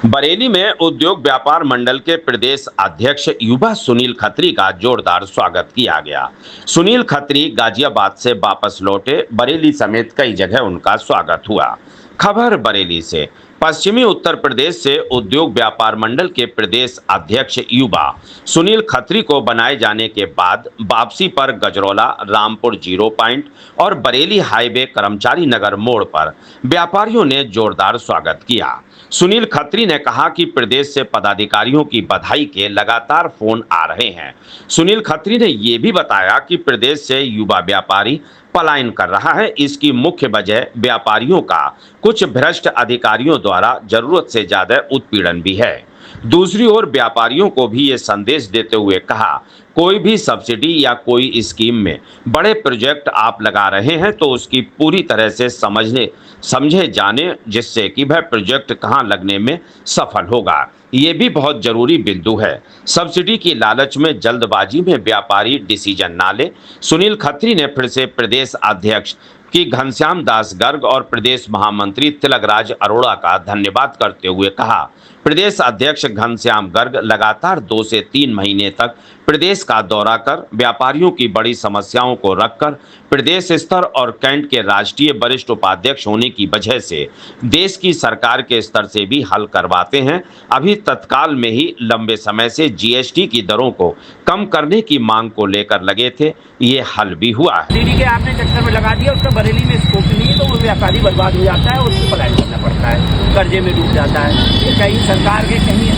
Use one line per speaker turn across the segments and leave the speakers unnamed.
बरेली में उद्योग व्यापार मंडल के प्रदेश अध्यक्ष युवा सुनील खत्री का जोरदार स्वागत किया गया। सुनील खत्री गाजियाबाद से वापस लौटे। बरेली समेत कई जगह उनका स्वागत हुआ। खबर बरेली से। पश्चिमी उत्तर प्रदेश से उद्योग व्यापार मंडल के प्रदेश अध्यक्ष युवा सुनील खत्री को बनाए जाने के बाद वापसी पर गजरौला, रामपुर जीरो पॉइंट और बरेली हाईवे कर्मचारी नगर मोड़ पर व्यापारियों ने जोरदार स्वागत किया। सुनील खत्री ने कहा कि प्रदेश से पदाधिकारियों की बधाई के लगातार फोन आ रहे हैं। सुनील खत्री ने यह भी बताया कि प्रदेश से युवा व्यापारी पलायन कर रहा है। इसकी मुख्य वजह व्यापारियों का कुछ भ्रष्ट अधिकारियों द्वारा जरूरत से ज्यादा उत्पीड़न भी है। दूसरी ओर व्यापारियों को भी ये संदेश देते हुए कहा, कोई भी सब्सिडी या कोई स्कीम में बड़े प्रोजेक्ट आप लगा रहे हैं तो उसकी पूरी तरह से समझे जाने, जिससे कि वह प्रोजेक्ट कहां लगने में सफल होगा। ये भी बहुत जरूरी बिंदु है। सब्सिडी की लालच में जल्दबाजी में व्यापारी डिसीजन ना ले। सुनील खत्री ने फिर से प्रदेश अध्यक्ष कि घनश्याम दास गर्ग और प्रदेश महामंत्री तिलकराज अरोड़ा का धन्यवाद करते हुए कहा, प्रदेश अध्यक्ष घनश्याम गर्ग लगातार 2 से 3 महीने तक प्रदेश का दौरा कर व्यापारियों की बड़ी समस्याओं को रखकर प्रदेश स्तर और कैंट के राष्ट्रीय वरिष्ठ उपाध्यक्ष होने की वजह से देश की सरकार के स्तर से भी हल करवाते हैं। अभी तत्काल में ही लंबे समय से जीएसटी की दरों को कम करने की मांग को लेकर लगे थे, ये हल भी हुआ है।
दीदी के आपने चक्कर में लगा दिया, उसका बरेली में स्कोप नहीं है तो वो व्यापारी बर्बाद हो जाता है, उसको पलायन करना पड़ता है, कर्जे में डूब जाता है। कहीं सरकार के, कहीं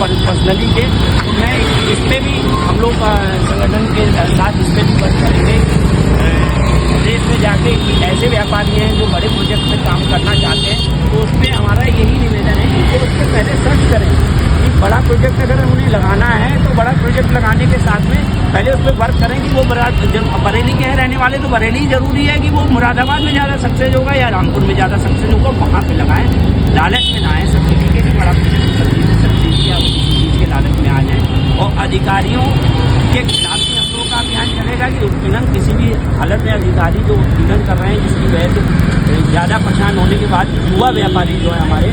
पर्सनली के। तो मैं इस पर भी हम लोग संगठन के साथ इस पर भी वर्क करेंगे। प्रदेश में जाके ऐसे व्यापारी हैं जो बड़े प्रोजेक्ट में काम करना चाहते हैं, तो उसमें हमारा यही निवेदन है कि वो उस पर पहले सर्च करें कि बड़ा प्रोजेक्ट अगर उन्हें लगाना है तो बड़ा प्रोजेक्ट लगाने के साथ में पहले उस पर वर्क करें कि वो बरेली के हैं रहने वाले, तो बरेली जरूरी है कि वो मुरादाबाद में ज़्यादा सक्सेस होगा या रामपुर में ज़्यादा सक्सेस होगा, वहाँ पे लगाएं। लालच में ना आए, सब्सिडी के भी बड़ा प्रोजेक्ट सब्सिडी या चीज़ के लालच में आ जाए। और अधिकारियों के खिलाफ भी हम लोगों का अभियान चलेगा कि उत्पीड़न किसी भी हालत में अधिकारी जो उत्पीड़न कर रहे हैं, जिसकी वजह से ज़्यादा परेशान होने के बाद युवा व्यापारी जो है हमारे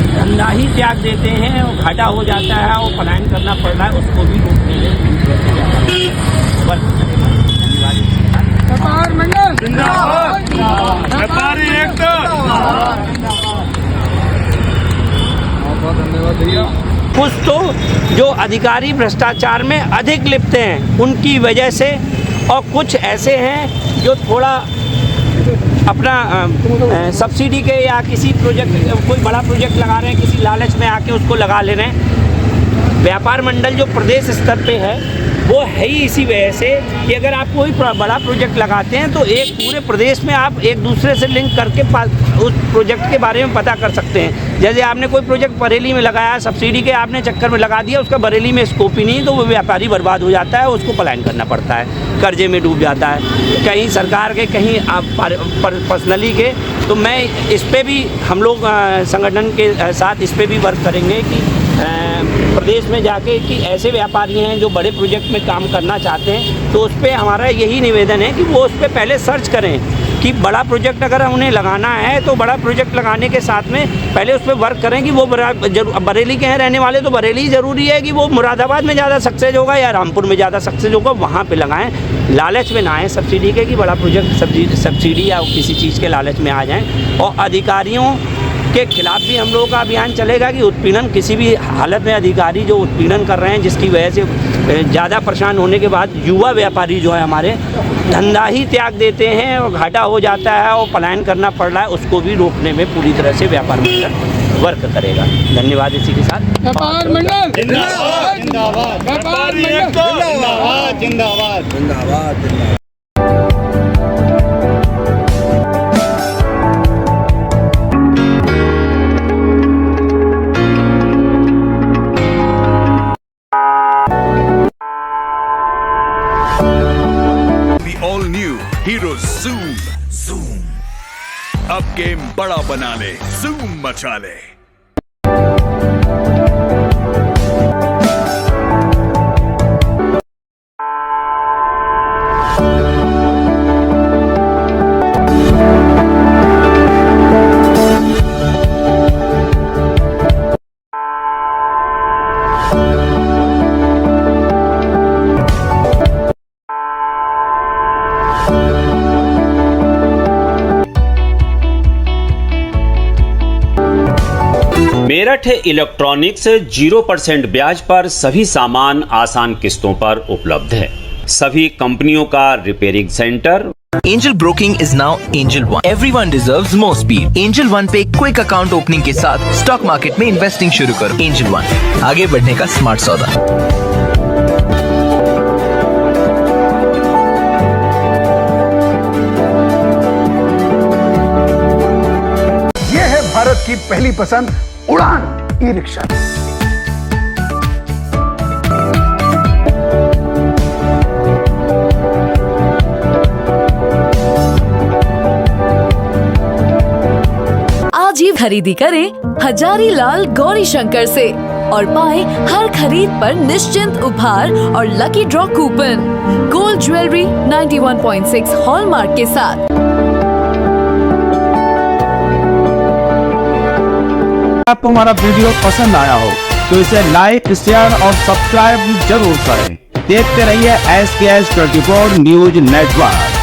धंधा ही त्याग देते हैं और घाटा हो जाता है और पलायन करना पड़ रहा है, उसको भी रोकने में वर्क करेगा।
व्यापार मंडल
जिंदाबाद, व्यापारी
बहुत धन्यवाद भैया।
कुछ तो जो अधिकारी भ्रष्टाचार में अधिक लिप्त हैं उनकी वजह से, और कुछ ऐसे हैं जो थोड़ा अपना सब्सिडी के या किसी प्रोजेक्ट, कोई बड़ा प्रोजेक्ट लगा रहे हैं, किसी लालच में आके उसको लगा ले रहे हैं। व्यापार मंडल जो प्रदेश स्तर पे है वो है ही इसी वजह से कि अगर आप कोई बड़ा प्रोजेक्ट लगाते हैं तो एक पूरे प्रदेश में आप एक दूसरे से लिंक करके उस प्रोजेक्ट के बारे में पता कर सकते हैं। जैसे आपने कोई प्रोजेक्ट बरेली में लगाया, सब्सिडी के आपने चक्कर में लगा दिया, उसका बरेली में स्कोप ही नहीं, तो वो व्यापारी बर्बाद हो जाता है, उसको पलायन करना पड़ता है, कर्जे में डूब जाता है, कहीं सरकार के, कहीं पर्सनली के। तो मैं इस पर भी हम लोग संगठन के साथ इस पर भी वर्क करेंगे कि प्रदेश में जाके कि ऐसे व्यापारी हैं जो बड़े प्रोजेक्ट में काम करना चाहते हैं, तो उस पर हमारा यही निवेदन है कि वो उस पर पहले सर्च करें कि बड़ा प्रोजेक्ट अगर उन्हें लगाना है तो बड़ा प्रोजेक्ट लगाने के साथ में पहले उस पर वर्क करें कि वो बरेली के हैं रहने वाले, तो बरेली ज़रूरी है कि वो मुरादाबाद में ज़्यादा सक्सेस होगा या रामपुर में ज़्यादा सक्सेस होगा, वहाँ पे लगाएं। लालच में ना आए सब्सिडी के कि बड़ा प्रोजेक्ट सब्सिडी या किसी चीज़ के लालच में आ जाएँ। और अधिकारियों के खिलाफ भी हम लोगों का अभियान चलेगा कि उत्पीड़न किसी भी हालत में, अधिकारी जो उत्पीड़न कर रहे हैं जिसकी वजह से ज़्यादा परेशान होने के बाद युवा व्यापारी जो है हमारे धंधा ही त्याग देते हैं और घाटा हो जाता है और पलायन करना पड़ रहा है, उसको भी रोकने में पूरी तरह से व्यापार मंडल वर्क करेगा। धन्यवाद। इसी के साथ
व्यापार मंडल
जिंदाबाद, जिंदाबाद,
व्यापार मंडल
जिंदाबाद, जिंदाबाद, जिंदाबाद।
ऑल न्यू हीरो ज़ूम अब गेम बड़ा बना ले, ज़ूम मचा ले।
मेरठ इलेक्ट्रॉनिक्स 0% ब्याज पर सभी सामान आसान किस्तों पर उपलब्ध है। सभी कंपनियों का repairing centre.
Angel Broking is now Angel One. Everyone deserves more speed. Angel One पे क्विक अकाउंट ओपनिंग के साथ स्टॉक मार्केट में इन्वेस्टिंग शुरू करो। Angel One, आगे बढ़ने का स्मार्ट सौदा।
ये है भारत की पहली पसंद उड़ान ई रिक्शा।
आज ही खरीदी करें हजारी लाल गौरी शंकर से और पाएं हर खरीद पर निश्चिंत उपहार और lucky draw coupon. Gold jewellery 91.6 hallmark के साथ।
आपको हमारा वीडियो पसंद आया हो तो इसे लाइक, शेयर और सब्सक्राइब जरूर करें। देखते रहिए SKS 24 न्यूज नेटवर्क।